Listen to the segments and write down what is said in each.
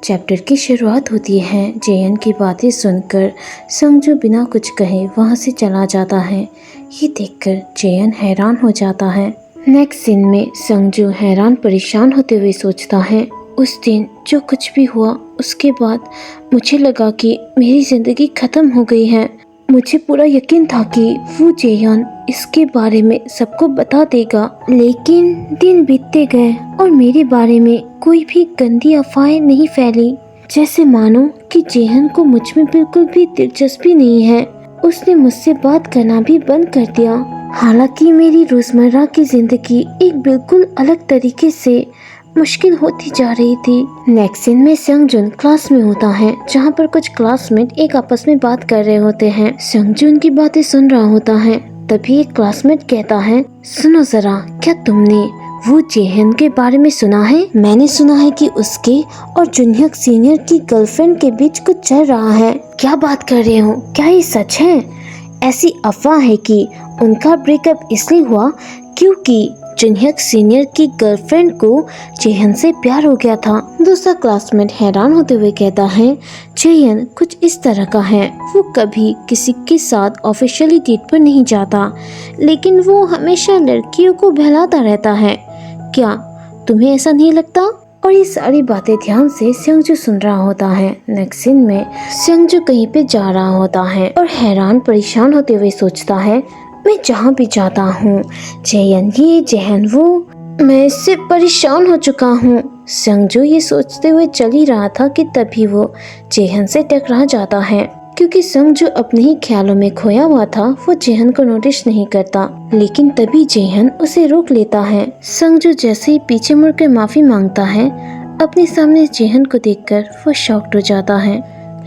Chapter की शुरुआत होती है जेयन की बातें सुनकर संजू बिना कुछ कहे वहां से चला जाता है। ये देखकर जेयन हैरान हो जाता है। नेक्स्ट सीन में संजू हैरान परेशान होते हुए सोचता है, उस दिन जो कुछ भी हुआ उसके बाद मुझे लगा कि मेरी जिंदगी खत्म हो गई है। मुझे पूरा यकीन था कि वो जेयन इसके बारे में सबको बता देगा, लेकिन दिन बीतते गए और मेरे बारे में कोई भी गंदी अफवाहें नहीं फैली, जैसे मानो कि जेयन को मुझ में बिल्कुल भी दिलचस्पी नहीं है। उसने मुझसे बात करना भी बंद कर दिया। हालांकि मेरी रोजमर्रा की जिंदगी एक बिल्कुल अलग तरीके से मुश्किल होती जा रही थी। नेक्स्ट सीन में संगजुन क्लास में होता है, जहाँ पर कुछ क्लासमेट एक आपस में बात कर रहे होते हैं। संगजुन की बातें सुन रहा होता है, तभी एक क्लासमेट कहता है, सुनो जरा, क्या तुमने वो जेहन के बारे में सुना है? मैंने सुना है कि उसके और जुनह्यक सीनियर की गर्लफ्रेंड के बीच कुछ चल रहा है। क्या बात कर रहे हो? क्या ये सच है? ऐसी अफवाह है कि उनका ब्रेकअप इसलिए हुआ क्योंकि जुनह्यक सीनियर की गर्लफ्रेंड को जेहन से प्यार हो गया था। दूसरा क्लासमेट हैरान होते हुए कहता है, जेहन कुछ इस तरह का है, वो कभी किसी के साथ ऑफिशियली डेट पर नहीं जाता, लेकिन वो हमेशा लड़कियों को बहलाता रहता है। क्या तुम्हें ऐसा नहीं लगता? और ये सारी बातें ध्यान से संजू सुन रहा होता है। नेक्स्ट सीन में संजू कहीं पे जा रहा होता है और हैरान परेशान होते हुए सोचता है, मैं जहाँ भी जाता हूँ जेयन ये जेहन वो, मैं इससे परेशान हो चुका हूँ। संजू ये सोचते हुए चल ही रहा था कि तभी वो जेहन से टकरा जाता है। क्योंकि संजू अपने ही ख्यालों में खोया हुआ था, वो जेहन को नोटिस नहीं करता, लेकिन तभी जेहन उसे रोक लेता है। संजू जैसे ही पीछे मुड़कर माफी मांगता है, अपने सामने जेहन को देखकर वो शॉक्ड हो जाता है,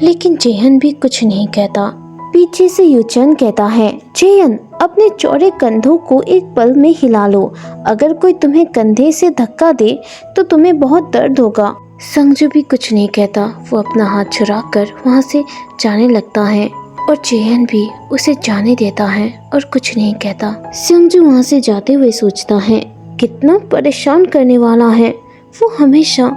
लेकिन जेहन भी कुछ नहीं कहता। पीछे से यूचन कहता है, जेयन अपने चौड़े कंधों को एक पल में हिला लो, अगर कोई तुम्हें कंधे से धक्का दे तो तुम्हें बहुत दर्द होगा। संजू भी कुछ नहीं कहता, वो अपना हाथ छुड़ाकर वहाँ से जाने लगता है और जेयन भी उसे जाने देता है और कुछ नहीं कहता। संजू वहाँ से जाते हुए सोचता है, कितना परेशान करने वाला है, वो हमेशा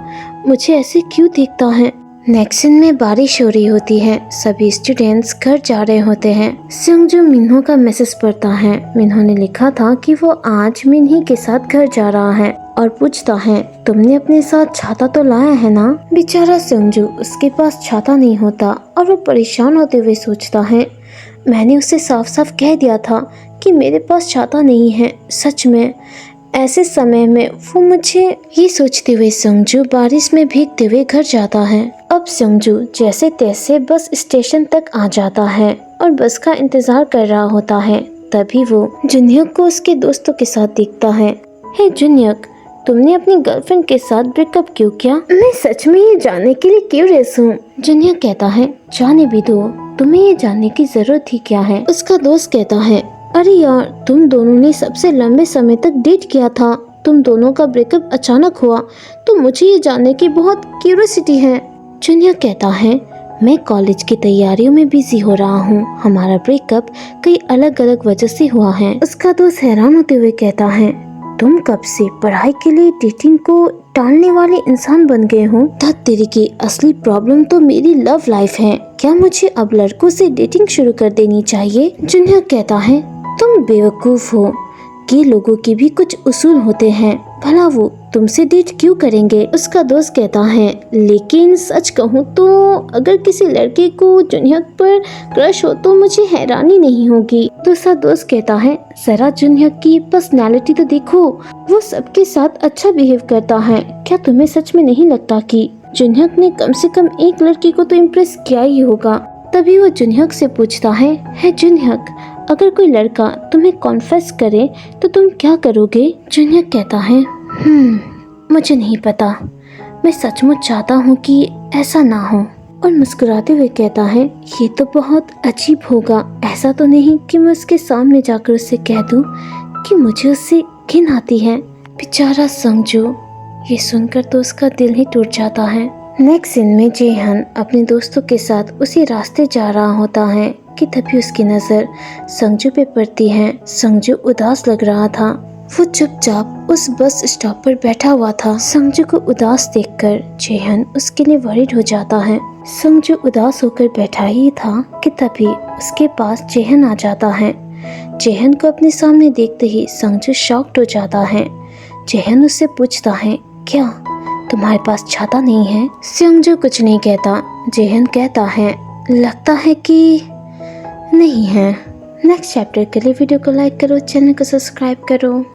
मुझे ऐसे क्यों देखता है। नेक्स्ट सीन में बारिश हो रही होती है, सभी स्टूडेंट्स घर जा रहे होते हैं। संजू मिन्हो का मैसेज पढ़ता है। मिन्हो ने लिखा था कि वो आज मिन्ही के साथ घर जा रहा है और पूछता है, तुमने अपने साथ छाता तो लाया है ना? बेचारा संजू, उसके पास छाता नहीं होता और वो परेशान होते हुए सोचता है, मैंने उसे साफ साफ कह दिया था कि मेरे पास छाता नहीं है। सच में ऐसे समय में वो मुझे, ये सोचते हुए संजू बारिश में भीगते हुए घर जाता है। अब संजू जैसे तैसे बस स्टेशन तक आ जाता है और बस का इंतजार कर रहा होता है। तभी वो जुनह्यक को उसके दोस्तों के साथ देखता है। हे जुनह्यक, तुमने अपनी गर्लफ्रेंड के साथ ब्रेकअप क्यों किया? मैं सच में ये जानने के लिए क्यूरियस हूँ। जुनह्यक कहता है, जाने भी दो, तुम्हें ये जानने की जरूरत ही क्या है। उसका दोस्त कहता है, अरे यार, तुम दोनों ने सबसे लंबे समय तक डेट किया था, तुम दोनों का ब्रेकअप अचानक हुआ तो मुझे ये जानने की बहुत क्यूरियोसिटी है। जुनह्यक कहता है, मैं कॉलेज की तैयारियों में बिजी हो रहा हूँ, हमारा ब्रेकअप कई अलग अलग वजह से हुआ है। उसका दोस्त हैरान होते हुए कहता है, तुम कब से पढ़ाई के लिए डेटिंग को टालने वाले इंसान बन गए हो? तेरी की असली प्रॉब्लम तो मेरी लव लाइफ है। क्या मुझे अब लड़कों से डेटिंग शुरू कर देनी चाहिए? जुनह्यक कहता है, तुम बेवकूफ हो कि लोगों के भी कुछ उसूल होते हैं, भला वो तुमसे डेट क्यों करेंगे? उसका दोस्त कहता है, लेकिन सच कहूँ तो अगर किसी लड़के को जुनह्यक पर क्रश हो तो मुझे हैरानी नहीं होगी। दूसरा दोस्त कहता है, जरा जुनह्यक की पर्सनालिटी तो देखो, वो सबके साथ अच्छा बिहेव करता है। क्या तुम्हें सच में नहीं लगता कि जुनह्यक ने कम से कम एक लड़की को तो इम्प्रेस किया ही होगा? तभी वो जुनह्यक से पूछता है जुनह्यक, अगर कोई लड़का तुम्हें कॉन्फेस करे तो तुम क्या करोगे? जुनह्यक कहता है, मुझे नहीं पता, मैं सचमुच चाहता हूँ कि ऐसा ना हो। और मुस्कुराते हुए कहता है, ये तो बहुत अजीब होगा, ऐसा तो नहीं कि मैं उसके सामने जाकर उससे कह दूँ कि मुझे उससे घिन आती है। बेचारा संजू, ये सुनकर तो उसका दिल ही टूट जाता है। नेक्स्ट सीन में जेहन अपने दोस्तों के साथ उसी रास्ते जा रहा होता है कि तभी उसकी नज़र संजू पे पड़ती है। संजू उदास लग रहा था। वो चुपचाप उस बस स्टॉप पर बैठा हुआ था। संजू को उदास देखकर जेहन उसके लिए वरीड हो जाता है। संजू उदास होकर बैठा ही था कि तभी उसके पास जेहन आ जाता है। जेहन को अपने सामने देखते ही संजू शॉक्ड हो जाता है। जेहन उससे पूछता है, क्या तुम्हारे पास छाता नहीं है? संजू कुछ नहीं कहता। जेहन कहता है, लगता है कि नहीं है। नेक्स्ट चैप्टर के लिए वीडियो को लाइक करो, चैनल को सब्सक्राइब करो।